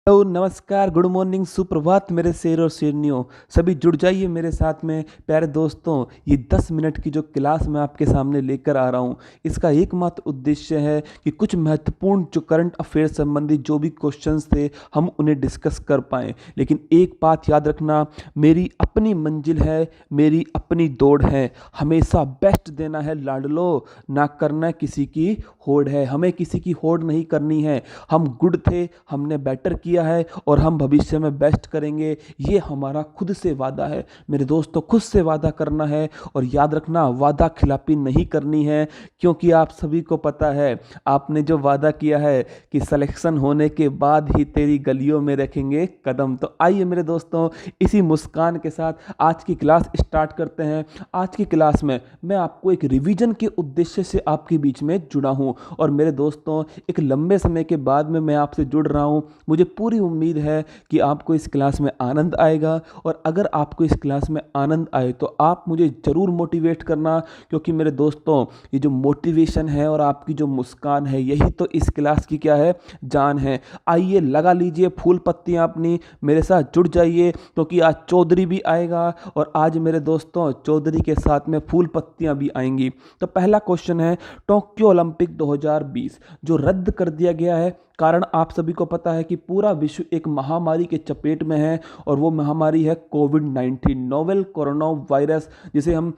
Hello, नमस्कार, good morning, सुप्रभात मेरे शेर और शेरनियों। सभी जुड़ जाइए मेरे साथ में। प्यारे दोस्तों, ये 10 मिनट की जो क्लास मैं आपके सामने लेकर आ रहा हूँ, इसका एकमात्र उद्देश्य है कि कुछ महत्वपूर्ण जो करंट अफेयर संबंधी जो भी क्वेश्चंस थे, हम उन्हें डिस्कस कर पाएँ। लेकिन एक बात याद रखना, मेरी अपनी मंजिल है, मेरी अपनी दौड़ है। हमेशा बेस्ट देना है लाडलो, ना करना किसी की होड़ है। हमें किसी की होड़ नहीं करनी है। हम गुड थे, हमने बेटर किया है और हम भविष्य में बेस्ट करेंगे। ये हमारा खुद से वादा है मेरे दोस्तों। खुद से वादा करना है और याद रखना, वादा खिलाफी नहीं करनी है, क्योंकि आप सभी को पता है आपने जो वादा किया है कि सिलेक्शन होने के बाद ही तेरी गलियों में रखेंगे कदम। तो आइए मेरे दोस्तों, इसी मुस्कान के साथ आज की क्लास स्टार्ट करते हैं। आज की क्लास में मैं आपको एक रिवीजन के उद्देश्य से आपके बीच में जुड़ा हूं और मेरे दोस्तों, एक लंबे समय के बाद में मैं आपसे जुड़ रहा हूं। मुझे पूरी उम्मीद है कि आपको इस क्लास में आनंद आएगा और अगर आपको इस क्लास में आनंद आए तो आप मुझे ज़रूर मोटिवेट करना, क्योंकि मेरे दोस्तों, ये जो मोटिवेशन है और आपकी जो मुस्कान है, यही तो इस क्लास की क्या है, जान है। आइए लगा लीजिए फूल पत्तियां अपनी, मेरे साथ जुड़ जाइए, क्योंकि आज चौधरी भी आएगा और आज मेरे दोस्तों चौधरी के साथ में फूल पत्तियां भी आएंगी। तो पहला क्वेश्चन है, टोक्यो ओलंपिक 2020 जो रद्द कर दिया गया है, कारण आप सभी को पता है कि पूरा विश्व एक महामारी के चपेट में है और वो महामारी है कोविड-19, नोवेल कोरोना वायरस, जिसे हम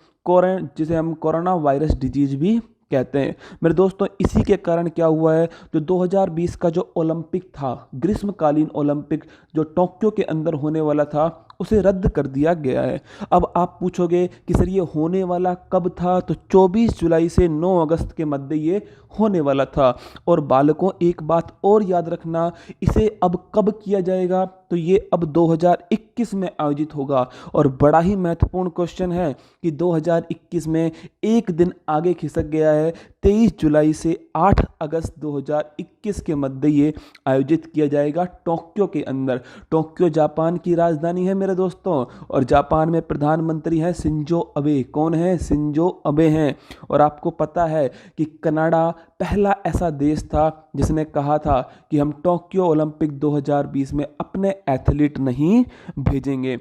कोरोना वायरस डिजीज भी कहते हैं। मेरे दोस्तों, इसी के कारण क्या हुआ है, जो 2020 का जो ओलंपिक था, ग्रीष्मकालीन ओलंपिक जो टोक्यो के अंदर होने वाला था, उसे रद्द कर दिया गया है। अब आप पूछोगे कि सर ये होने वाला कब था, तो 24 जुलाई से 9 अगस्त के मध्य ये होने वाला था। और बालकों, एक बात और याद रखना, इसे अब कब किया जाएगा, तो ये अब 2021 में आयोजित होगा। और बड़ा ही महत्वपूर्ण क्वेश्चन है कि 2021 में एक दिन आगे खिसक गया है, 23 जुलाई से 8 अगस्त 2021 के मध्य ये आयोजित किया जाएगा टोक्यो के अंदर। टोक्यो जापान की राजधानी है मेरे दोस्तों, और जापान में प्रधानमंत्री हैं शिंजो अबे। कौन है? शिंजो अबे हैं। और आपको पता है कि कनाडा पहला ऐसा देश था जिसने कहा था कि हम टोक्यो ओलंपिक 2020 में अपने एथलीट नहीं भेजेंगे।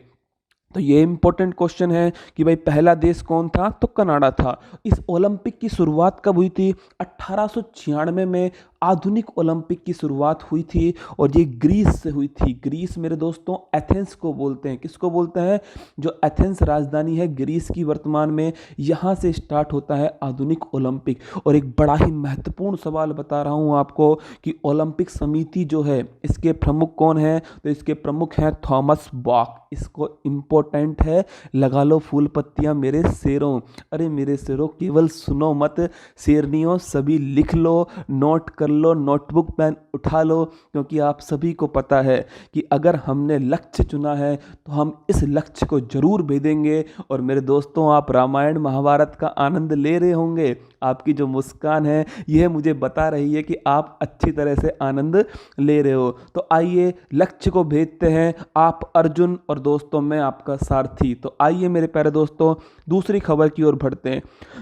तो ये इंपॉर्टेंट क्वेश्चन है कि भाई पहला देश कौन था, तो कनाडा था। इस ओलंपिक की शुरुआत कब हुई थी? 1896 में आधुनिक ओलंपिक की शुरुआत हुई थी और ये ग्रीस से हुई थी। ग्रीस मेरे दोस्तों एथेंस को बोलते हैं। किसको बोलते हैं? जो एथेंस राजधानी है ग्रीस की वर्तमान में, यहाँ से स्टार्ट होता है आधुनिक ओलंपिक। और एक बड़ा ही महत्वपूर्ण सवाल बता रहा हूँ आपको कि ओलंपिक समिति जो है, इसके प्रमुख कौन है, तो इसके प्रमुख हैं थॉमस बॉक। इसको इम्पोर्टेंट है, लगा लो फूल पत्तियां मेरे शेरों। अरे मेरे शेरों, केवल सुनो मत, शेरनियों सभी लिख लो, नोट कर लो, नोटबुक पेन उठा लो, क्योंकि आप सभी को पता है कि अगर हमने लक्ष्य चुना है तो हम इस लक्ष्य को जरूर भेदेंगे। और मेरे दोस्तों, आप रामायण महाभारत का आनंद ले रहे होंगे। आपकी जो मुस्कान है यह मुझे बता रही है कि आप अच्छी तरह से आनंद ले रहे हो। तो आइए लक्ष्य को भेजते हैं, आप अर्जुन और दोस्तों मैं आपका सारथी। तो आइए मेरे प्यारे दोस्तों, दूसरी खबर की ओर बढ़ते हैं।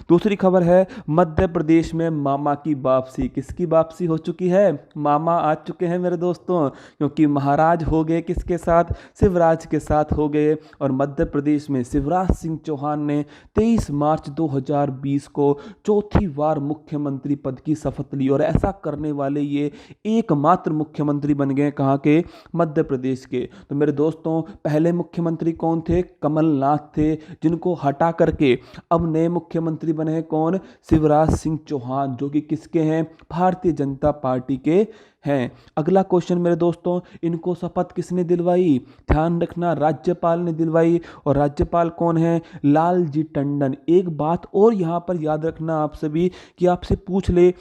दूसरी खबर है, मध्य प्रदेश में मामा की वापसी। किसकी वापसी हो चुकी है? मामा आ चुके हैं मेरे दोस्तों, क्योंकि महाराज हो गए किसके साथ? शिवराज के साथ हो गए। और मध्य प्रदेश में शिवराज सिंह चौहान ने 23 मार्च 2020 को चौथी बार मुख्यमंत्री पद की शपथ ली और ऐसा करने वाले ये एकमात्र मुख्यमंत्री बन गए। कहाँ के? मध्य प्रदेश के। तो मेरे दोस्तों, पहले मुख्यमंत्री कौन थे? कमलनाथ थे, जिनको हटा करके अब नए मुख्यमंत्री बने हैं कौन? शिवराज सिंह चौहान, जो कि किसके हैं? भारतीय जनता पार्टी के हैं। अगला क्वेश्चन मेरे दोस्तों, इनको शपथ किसने दिलवाई? ध्यान रखना, राज्यपाल ने दिलवाई। और राज्यपाल कौन है? लालजी टंडन। एक बात और यहाँ पर याद रखना आप सभी, कि आपसे पूछ ले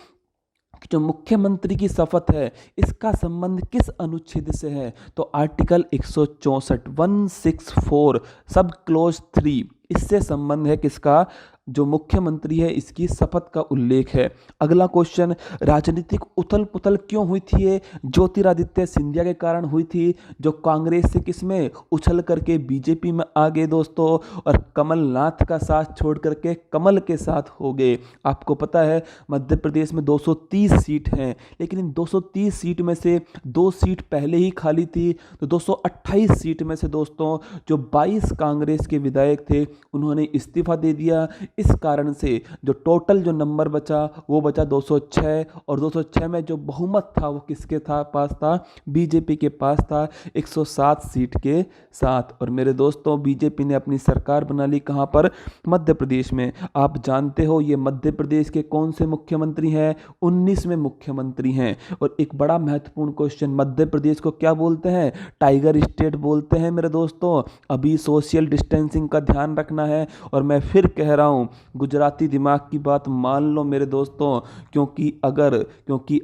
कि जो मुख्यमंत्री की शपथ है, इसका संबंध किस अनुच्छेद से है, तो आर्टिकल 164 164 सब क्लोज 3, इससे संबंध है किसका? जो मुख्यमंत्री है इसकी शपथ का उल्लेख है। अगला क्वेश्चन, राजनीतिक उथल पुथल क्यों हुई थी? ये ज्योतिरादित्य सिंधिया के कारण हुई थी, जो कांग्रेस से किसमें उछल करके बीजेपी में आ गए दोस्तों, और कमलनाथ का साथ छोड़ करके कमल के साथ हो गए। आपको पता है मध्य प्रदेश में 230 सीट हैं, लेकिन इन 230 सीट में से 2 सीट पहले ही खाली थी, तो 228 सीट में से दोस्तों जो 22 कांग्रेस के विधायक थे उन्होंने इस्तीफा दे दिया। इस कारण से जो टोटल जो नंबर बचा वो बचा 206, और 206 में जो बहुमत था वो किसके पास था? बीजेपी के पास था 107 सीट के साथ। और मेरे दोस्तों बीजेपी ने अपनी सरकार बना ली कहाँ पर? मध्य प्रदेश में। आप जानते हो ये मध्य प्रदेश के कौन से मुख्यमंत्री हैं? 19वें मुख्यमंत्री हैं। और एक बड़ा महत्वपूर्ण क्वेश्चन, मध्य प्रदेश को क्या बोलते हैं? टाइगर स्टेट बोलते हैं मेरे दोस्तों। अभी सोशल डिस्टेंसिंग का ध्यान रखना है, और मैं फिर कह रहा हूँ गुजराती दिमाग की बात मान लो मेरे दोस्तों, क्योंकि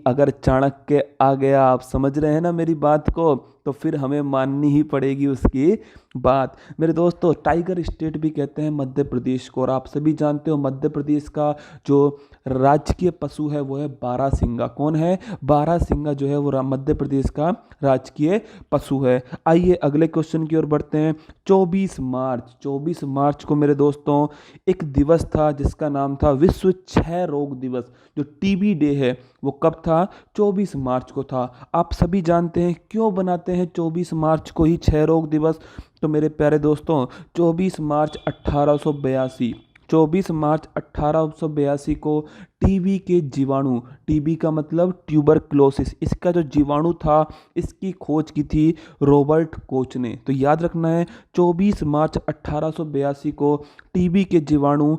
अगर चाणक्य आ गया, आप समझ रहे हैं ना मेरी बात को, तो फिर हमें माननी ही पड़ेगी उसकी बात। मेरे दोस्तों टाइगर स्टेट भी कहते हैं मध्य प्रदेश को, और आप सभी जानते हो मध्य प्रदेश का जो राजकीय पशु है वो है बारहसिंगा। कौन है? बारहसिंगा जो है वो मध्य प्रदेश का राजकीय पशु है। आइए अगले क्वेश्चन की ओर बढ़ते हैं। 24 मार्च को मेरे दोस्तों एक दिवस था जिसका नाम था विश्व क्षय रोग दिवस। जो टीबी डे है वो कब था? 24 मार्च को था। आप सभी जानते हैं क्यों बनाते हैं 24 मार्च को ही क्षय रोग दिवस? तो मेरे प्यारे दोस्तों 24 मार्च 1882 को टीबी के जीवाणु, टीबी का मतलब ट्यूबरक्लोसिस, इसका जो जीवाणु था इसकी खोज की थी रॉबर्ट कोच ने। तो याद रखना है 24 मार्च 1882 को टीबी के जीवाणु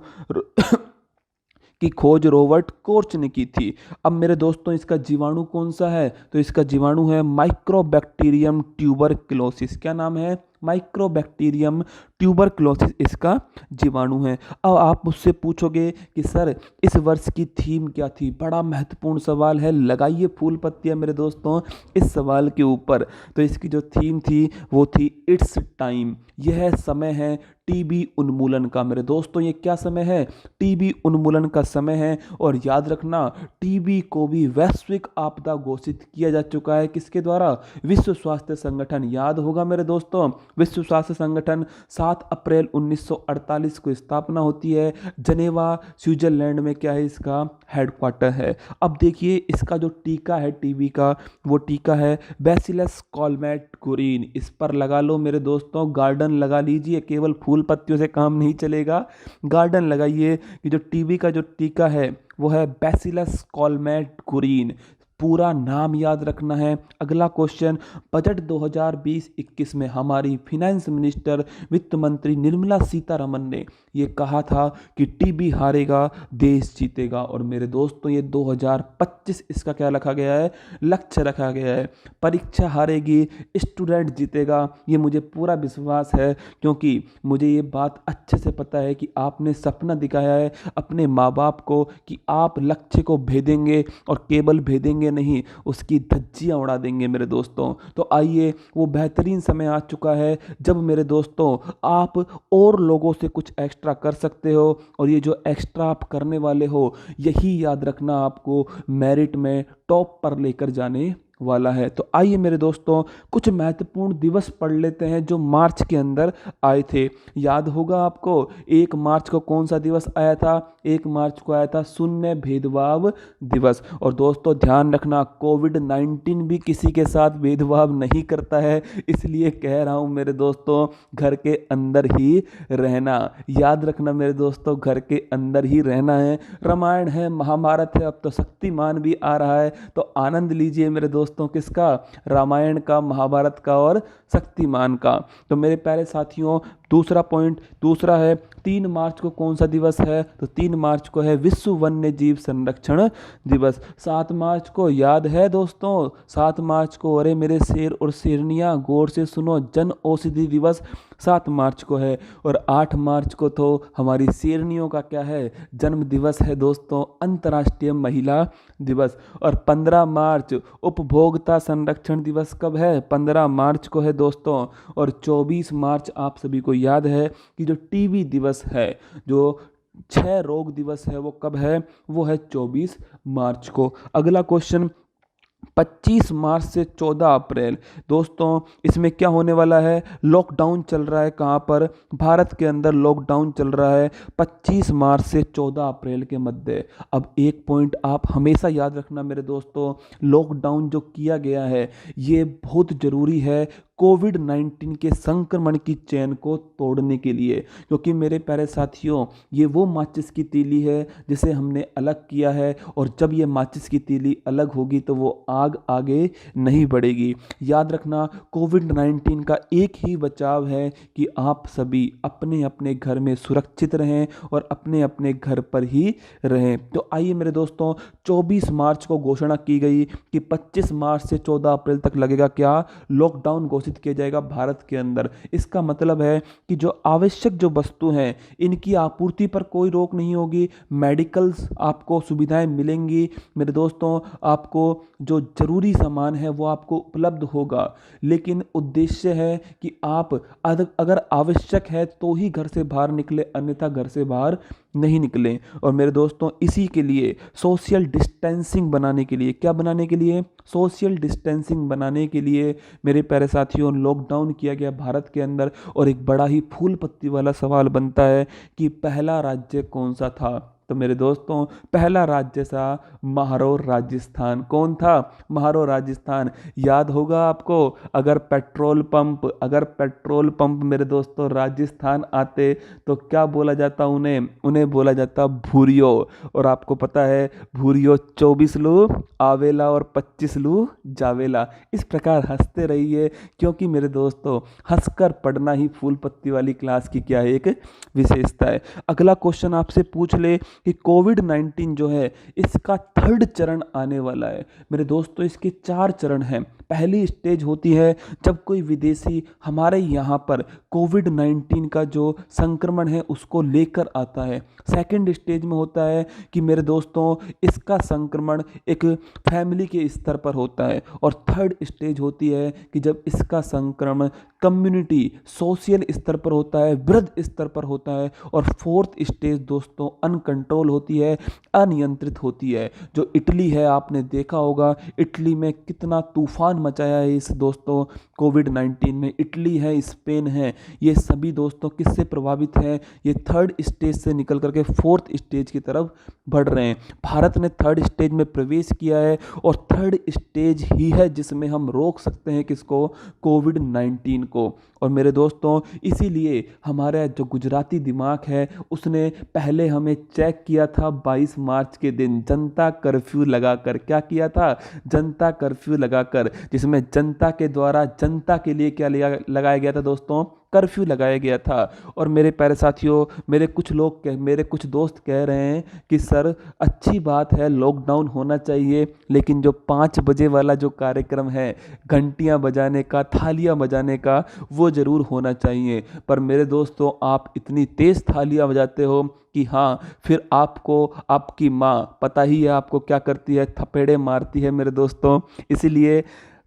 की खोज रॉबर्ट कोच ने की थी। अब मेरे दोस्तों इसका जीवाणु कौन सा है? तो इसका जीवाणु है माइक्रोबैक्टीरियम ट्यूबरक्लोसिस। क्या नाम है? माइक्रोबैक्टीरियम ट्यूबरक्लोसिस इसका जीवाणु है। अब आप मुझसे पूछोगे कि सर इस वर्ष की थीम क्या थी? बड़ा महत्वपूर्ण सवाल है, लगाइए फूल पत्तियां मेरे दोस्तों इस सवाल के ऊपर। तो इसकी जो थीम थी वो थी इट्स टाइम। यह समय है टीबी उन्मूलन का। मेरे दोस्तों ये क्या समय है? टीबी उन्मूलन का समय है। और याद रखना टीबी को भी वैश्विक आपदा घोषित किया जा चुका है। किसके द्वारा? विश्व स्वास्थ्य संगठन। याद होगा मेरे दोस्तों विश्व स्वास्थ्य संगठन 7 अप्रैल 1948 को स्थापना होती है। जनेवा स्विट्जरलैंड में क्या है? इसका हेडक्वार्टर है। अब देखिए इसका जो टीका है टीबी का, वो टीका है बैसिलस कॉलमेट-गुरिन। इस पर लगा लो मेरे दोस्तों, गार्डन लगा लीजिए, केवल फूल पत्तियों से काम नहीं चलेगा, गार्डन लगाइए कि जो टीबी का जो टीका है वो है बैसिलस कॉलमेट-गुरिन। पूरा नाम याद रखना है। अगला क्वेश्चन, बजट 2020-21 में हमारी फिनेंस मिनिस्टर वित्त मंत्री निर्मला सीतारमन ने ये कहा था कि टीबी हारेगा देश जीतेगा। और मेरे दोस्तों ये 2025 इसका क्या रखा गया है? लक्ष्य रखा गया है। परीक्षा हारेगी स्टूडेंट जीतेगा, ये मुझे पूरा विश्वास है, क्योंकि मुझे ये बात अच्छे से पता है कि आपने सपना दिखाया है अपने माँ बाप को कि आप लक्ष्य को भेदेंगे, और केवल भेदेंगे नहीं उसकी धज्जियां उड़ा देंगे मेरे दोस्तों। तो आइए वो बेहतरीन समय आ चुका है जब मेरे दोस्तों आप और लोगों से कुछ एक्स्ट्रा कर सकते हो, और ये जो एक्स्ट्रा आप करने वाले हो यही याद रखना आपको मेरिट में टॉप पर लेकर जाने वाला है। तो आइए मेरे दोस्तों कुछ महत्वपूर्ण दिवस पढ़ लेते हैं जो मार्च के अंदर आए थे। याद होगा आपको 1 मार्च को कौन सा दिवस आया था? 1 मार्च को आया था शून्य भेदभाव दिवस। और दोस्तों ध्यान रखना कोविड-19 भी किसी के साथ भेदभाव नहीं करता है, इसलिए कह रहा हूँ मेरे दोस्तों घर के अंदर ही रहना। याद रखना मेरे दोस्तों घर के अंदर ही रहना है। रामायण है, महाभारत है, अब तो शक्तिमान भी आ रहा है, तो आनंद लीजिए मेरे दोस्तों किसका? रामायण का, महाभारत का और शक्तिमान का। तो मेरे प्यारे साथियों दूसरा पॉइंट दूसरा है 3 मार्च को कौन सा दिवस है? तो 3 मार्च को है विश्व वन्य जीव संरक्षण दिवस। 7 मार्च को याद है दोस्तों, 7 मार्च को अरे मेरे शेर और शेरनियां गौर से सुनो, जन औषधि दिवस 7 मार्च को है। और 8 मार्च को तो हमारी शेरनियों का क्या है? जन्म दिवस है दोस्तों, अंतर्राष्ट्रीय महिला दिवस। और 15 मार्च उपभोक्ता संरक्षण दिवस कब है? 15 मार्च को है दोस्तों। और 24 मार्च आप सभी को याद है कि जो टीबी दिवस है, जो छह रोग दिवस है वो कब है? वो है 24 मार्च को। अगला क्वेश्चन, 25 मार्च से 14 अप्रैल। दोस्तों इसमें क्या होने वाला है? लॉकडाउन चल रहा है। कहाँ पर? भारत के अंदर लॉकडाउन चल रहा है 25 मार्च से 14 अप्रैल के मध्य। अब एक पॉइंट आप हमेशा याद रखना मेरे दोस्तों, लॉकडाउन जो किया गया है ये बहुत ज़रूरी है कोविड 19 के संक्रमण की चेन को तोड़ने के लिए, क्योंकि मेरे प्यारे साथियों ये वो माचिस की तीली है जिसे हमने अलग किया है, और जब ये माचिस की तीली अलग होगी तो वो आग आगे नहीं बढ़ेगी। याद रखना कोविड 19 का एक ही बचाव है कि आप सभी अपने अपने घर में सुरक्षित रहें और अपने अपने घर पर ही रहें। तो आइए मेरे दोस्तों, 24 मार्च को घोषणा की गई कि 25 मार्च से 14 अप्रैल तक लगेगा क्या? लॉकडाउन घोषित किया जाएगा भारत के अंदर। इसका मतलब है कि जो आवश्यक जो वस्तु हैं इनकी आपूर्ति पर कोई रोक नहीं होगी। मेडिकल्स आपको सुविधाएं मिलेंगी मेरे दोस्तों, आपको जो जरूरी सामान है वो आपको उपलब्ध होगा, लेकिन उद्देश्य है कि आप अगर आवश्यक है तो ही घर से बाहर निकले, अन्यथा घर से बाहर नहीं निकलें। और मेरे दोस्तों इसी के लिए सोशल डिस्टेंसिंग बनाने के लिए, क्या बनाने के लिए? सोशल डिस्टेंसिंग बनाने के लिए मेरे प्यारे साथियों लॉकडाउन किया गया भारत के अंदर। और एक बड़ा ही फूल पत्ती वाला सवाल बनता है कि पहला राज्य कौन सा था? तो मेरे दोस्तों पहला राज्य था महारो राजस्थान। कौन था? महारो राजस्थान। याद होगा आपको, अगर पेट्रोल पंप मेरे दोस्तों राजस्थान आते तो क्या बोला जाता उन्हें? उन्हें बोला जाता भूरियो। और आपको पता है भूरियो 24 लू आवेला और 25 लू जावेला। इस प्रकार हंसते रहिए, क्योंकि मेरे दोस्तों हंसकर पढ़ना ही फूल पत्ती वाली क्लास की क्या है? एक विशेषता है। अगला क्वेश्चन आपसे पूछ ले कि कोविड 19 जो है इसका थर्ड चरण आने वाला है। मेरे दोस्तों इसके 4 चरण हैं। पहली स्टेज होती है जब कोई विदेशी हमारे यहाँ पर कोविड 19 का जो संक्रमण है उसको लेकर आता है। सेकंड स्टेज में होता है कि मेरे दोस्तों इसका संक्रमण एक फैमिली के स्तर पर होता है। और थर्ड स्टेज होती है कि जब इसका संक्रमण कम्युनिटी सोशल स्तर पर होता है, वृहद स्तर पर होता है। और फोर्थ स्टेज दोस्तों अनकंट्रोल होती है, अनियंत्रित होती है। जो इटली है आपने देखा होगा, इटली में कितना तूफान मचाया है इस दोस्तों कोविड 19 में। इटली है, स्पेन है, ये सभी दोस्तों किससे प्रभावित हैं? ये थर्ड स्टेज से निकल करके फोर्थ स्टेज की तरफ बढ़ रहे हैं। भारत ने थर्ड स्टेज में प्रवेश किया है, और थर्ड स्टेज ही है जिसमें हम रोक सकते हैं किसको? कोविड 19 को। और मेरे दोस्तों इसीलिए हमारा जो गुजराती दिमाग है उसने पहले हमें चेक किया था 22 मार्च के दिन जनता कर्फ्यू लगाकर। क्या किया था? जनता कर्फ्यू लगाकर, जिसमें जनता के द्वारा जनता के लिए क्या लगाया गया था दोस्तों? कर्फ्यू लगाया गया था। और मेरे प्यारे साथियों मेरे कुछ दोस्त कह रहे हैं कि सर अच्छी बात है लॉकडाउन होना चाहिए, लेकिन जो 5 बजे वाला जो कार्यक्रम है घंटियां बजाने का, थालियां बजाने का, वो ज़रूर होना चाहिए। पर मेरे दोस्तों आप इतनी तेज़ थालियां बजाते हो कि हाँ, फिर आपको आपकी माँ पता ही है आपको क्या करती है? थपेड़े मारती है मेरे दोस्तों। इसीलिए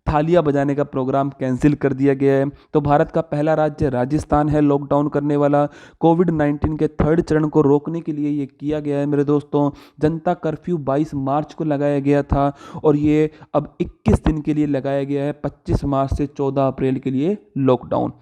थालियां बजाने का प्रोग्राम कैंसिल कर दिया गया है। तो भारत का पहला राज्य राजस्थान है लॉकडाउन करने वाला। कोविड 19 के थर्ड चरण को रोकने के लिए ये किया गया है मेरे दोस्तों। जनता कर्फ्यू 22 मार्च को लगाया गया था, और ये अब 21 दिन के लिए लगाया गया है। 25 मार्च से 14 अप्रैल के लिए लॉकडाउन।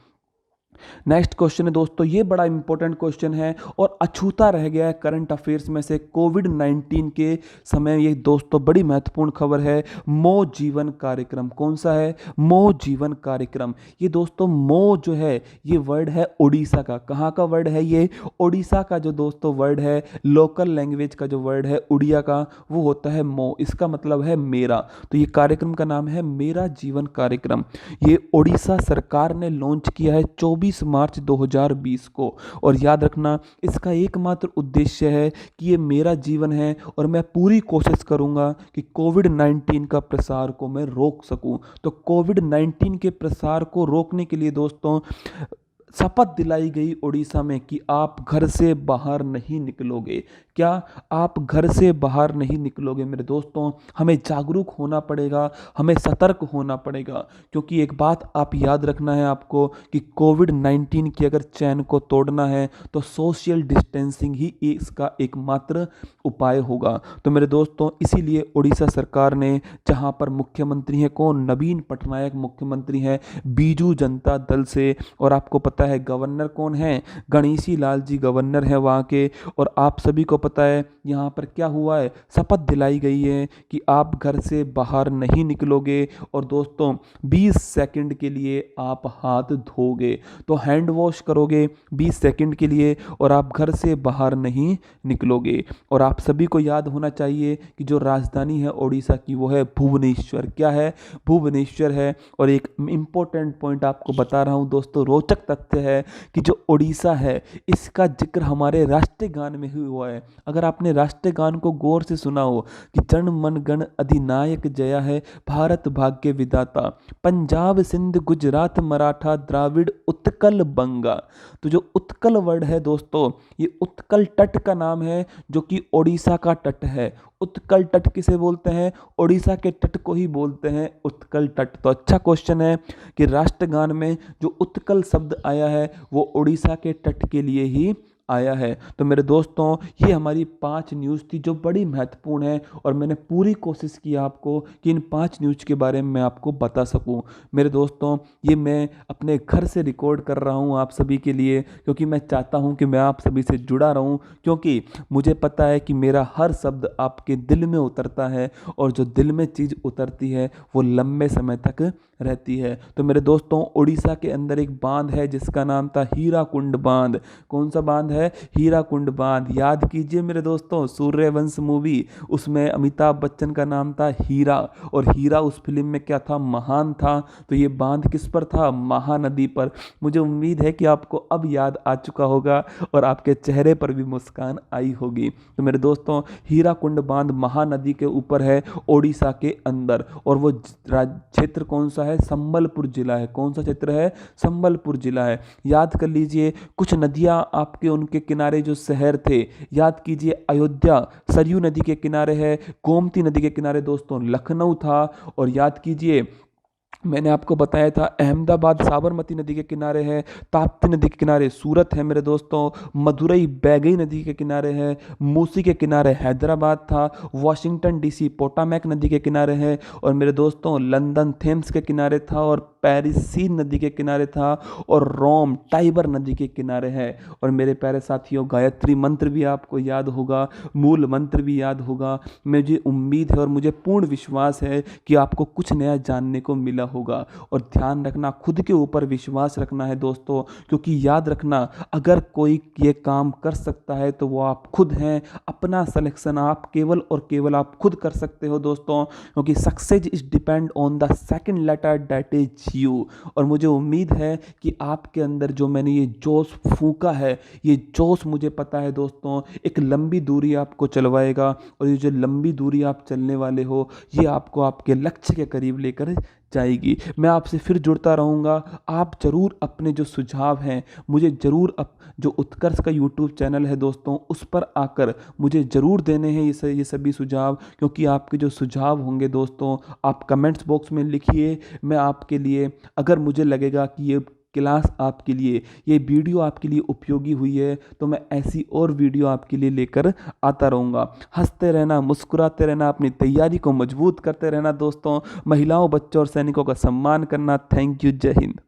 नेक्स्ट क्वेश्चन है दोस्तों, ये बड़ा इंपॉर्टेंट क्वेश्चन है और अछूता रह गया है करंट अफेयर्स में से। कोविड 19 के समय ये दोस्तों बड़ी महत्वपूर्ण खबर है। मो जीवन कार्यक्रम कौन सा है? मो जीवन कार्यक्रम। ये दोस्तों मो जो है ये वर्ड है उड़ीसा का। कहाँ का वर्ड है ये? उड़ीसा का जो दोस्तों वर्ड है, लोकल लैंग्वेज का जो वर्ड है उड़िया का, वो होता है मो। इसका मतलब है मेरा। तो ये कार्यक्रम का नाम है मेरा जीवन कार्यक्रम। ये उड़ीसा सरकार ने लॉन्च किया है 24 मार्च 2020 को। और याद रखना इसका एकमात्र उद्देश्य है कि ये मेरा जीवन है, और मैं पूरी कोशिश करूंगा कि कोविड 19 का प्रसार को मैं रोक सकूं। तो कोविड 19 के प्रसार को रोकने के लिए दोस्तों शपथ दिलाई गई उड़ीसा में कि आप घर से बाहर नहीं निकलोगे। क्या आप घर से बाहर नहीं निकलोगे? मेरे दोस्तों, हमें जागरूक होना पड़ेगा, हमें सतर्क होना पड़ेगा, क्योंकि एक बात आप याद रखना है आपको कि कोविड-19 की अगर चैन को तोड़ना है तो सोशल डिस्टेंसिंग ही इसका एकमात्र उपाय होगा। तो मेरे दोस्तों, इसीलिए उड़ीसा सरकार ने, जहां पर मुख्यमंत्री हैं कौन, नवीन पटनायक मुख्यमंत्री हैं बीजू जनता दल से, और आपको पता है गवर्नर कौन है, गणेशी लाल जी गवर्नर हैं वहाँ के। और आप सभी को पता है यहाँ पर क्या हुआ है, शपथ दिलाई गई है कि आप घर से बाहर नहीं निकलोगे, और दोस्तों 20 सेकंड के लिए आप हाथ धोगे, तो हैंड वॉश करोगे 20 सेकंड के लिए, और आप घर से बाहर नहीं निकलोगे। और आप सभी को याद होना चाहिए कि जो राजधानी है उड़ीसा की वो है भुवनेश्वर। क्या है? भुवनेश्वर है। और एक इम्पोर्टेंट पॉइंट आपको बता रहा हूँ दोस्तों, रोचक तथ्य है कि जो उड़ीसा है इसका जिक्र हमारे राष्ट्रीय गान में ही हुआ है। अगर आपने राष्ट्रीय गान को गौर से सुना हो कि जन मन गण अधिनायक जया है, भारत भाग्य विधाता, पंजाब सिंध गुजरात मराठा द्राविड़ उत्कल बंगा। तो जो उत्कल वर्ड है दोस्तों, ये उत्कल तट का नाम है जो कि उड़ीसा का तट है। उत्कल तट किसे बोलते हैं? उड़ीसा के तट को ही बोलते हैं उत्कल तट। तो अच्छा क्वेश्चन है कि राष्ट्रगान में जो उत्कल शब्द आया है वो उड़ीसा के तट के लिए ही आया है। तो मेरे दोस्तों, ये हमारी 5 न्यूज़ थी जो बड़ी महत्वपूर्ण है, और मैंने पूरी कोशिश की आपको कि इन 5 न्यूज़ के बारे में मैं आपको बता सकूं। मेरे दोस्तों, ये मैं अपने घर से रिकॉर्ड कर रहा हूं आप सभी के लिए, क्योंकि मैं चाहता हूं कि मैं आप सभी से जुड़ा रहूं, क्योंकि मुझे पता है कि मेरा हर शब्द आपके दिल में उतरता है, और जो दिल में चीज़ उतरती है वो लंबे समय तक रहती है। तो मेरे दोस्तों, उड़ीसा के अंदर एक बांध है जिसका नाम था हीराकुंड बांध। कौन सा बांध है? हीराकुंड बांध। याद कीजिए मेरे दोस्तों, सूर्यवंश मूवी, उसमें अमिताभ बच्चन का नाम था हीरा, और हीरा उस फिल्म में क्या था? महान था। तो ये बांध किस पर था? महानदी पर। मुझे उम्मीद है कि आपको अब याद आ चुका होगा और आपके चेहरे पर भी मुस्कान आई होगी। तो मेरे दोस्तों, हीराकुंड बांध महानदी के ऊपर है उड़ीसा के अंदर, और वो क्षेत्र कौन सा है? संबलपुर जिला है। कौन सा क्षेत्र है? संबलपुर जिला है। याद कर लीजिए, कुछ नदियां आपके उनके किनारे जो शहर थे, याद कीजिए, अयोध्या सरयू नदी के किनारे है, गोमती नदी के किनारे दोस्तों लखनऊ था, और याद कीजिए मैंने आपको बताया था अहमदाबाद साबरमती नदी के किनारे है, ताप्ती नदी के किनारे सूरत है मेरे दोस्तों, मदुरई बैगई नदी के किनारे है, मूसी के किनारे हैदराबाद था, वाशिंगटन डीसी पोटामैक नदी के किनारे है, और मेरे दोस्तों लंदन थेम्स के किनारे था, और पेरिस सीन नदी के किनारे था, और रोम टाइबर नदी के किनारे है। और मेरे प्यारे साथियों, गायत्री मंत्र भी आपको याद होगा, मूल मंत्र भी याद होगा। मुझे उम्मीद है और मुझे पूर्ण विश्वास है कि आपको कुछ नया जानने को मिला होगा। और ध्यान रखना, खुद के ऊपर विश्वास रखना है दोस्तों, क्योंकि याद रखना, अगर कोई ये काम कर सकता है तो वो आप खुद हैं। अपना सिलेक्शन आप केवल और केवल आप खुद कर सकते हो दोस्तों, क्योंकि success is depend on the second letter that is you. और मुझे उम्मीद है कि आपके अंदर जो मैंने ये जोश फूंका है, ये जोश मुझे पता है दोस्तों एक लंबी दूरी आपको चलवाएगा, और ये जो लंबी दूरी आप चलने वाले हो ये आपको आपके लक्ष्य के करीब लेकर जाएगी। मैं आपसे फिर जुड़ता रहूँगा। आप ज़रूर अपने जो सुझाव हैं मुझे ज़रूर जो उत्कर्ष का यूट्यूब चैनल है दोस्तों, उस पर आकर मुझे ज़रूर देने हैं ये सभी सुझाव, क्योंकि आपके जो सुझाव होंगे दोस्तों आप कमेंट्स बॉक्स में लिखिए। मैं आपके लिए, अगर मुझे लगेगा कि ये क्लास आपके लिए, ये वीडियो आपके लिए उपयोगी हुई है, तो मैं ऐसी और वीडियो आपके लिए लेकर आता रहूँगा। हंसते रहना, मुस्कुराते रहना, अपनी तैयारी को मजबूत करते रहना दोस्तों। महिलाओं, बच्चों और सैनिकों का सम्मान करना। Thank you. जय हिंद।